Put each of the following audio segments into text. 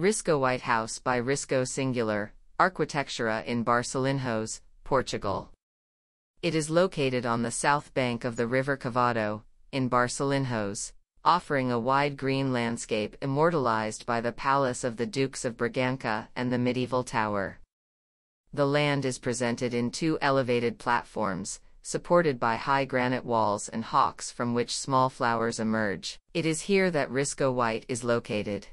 RiscoWhite House by Risco Singular, Arquitectura in Barcelinhos, Portugal. It is located on the south bank of the River Cávado, in Barcelinhos, offering a wide green landscape immortalized by the palace of the Dukes of Bragança and the medieval tower. The land is presented in two elevated platforms, supported by high granite walls and hawks from which small flowers emerge. It is here that RiscoWhite is located.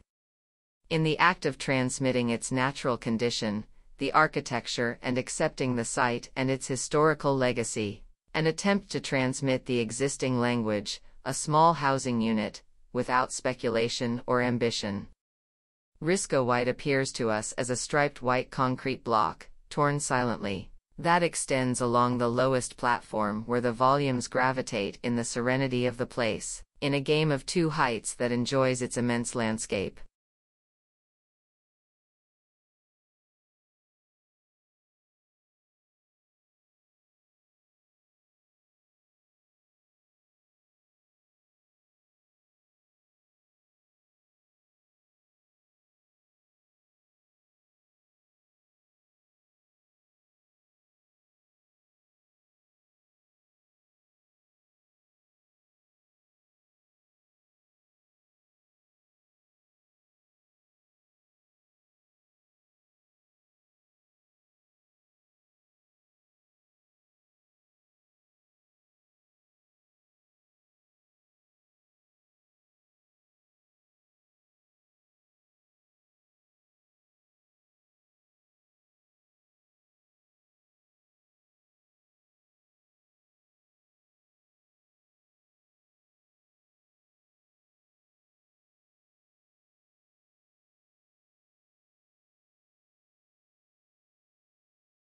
In the act of transmitting its natural condition, the architecture and accepting the site and its historical legacy, an attempt to transmit the existing language, a small housing unit, without speculation or ambition. RiscoWhite appears to us as a striped white concrete block, torn silently, that extends along the lowest platform where the volumes gravitate in the serenity of the place, in a game of two heights that enjoys its immense landscape.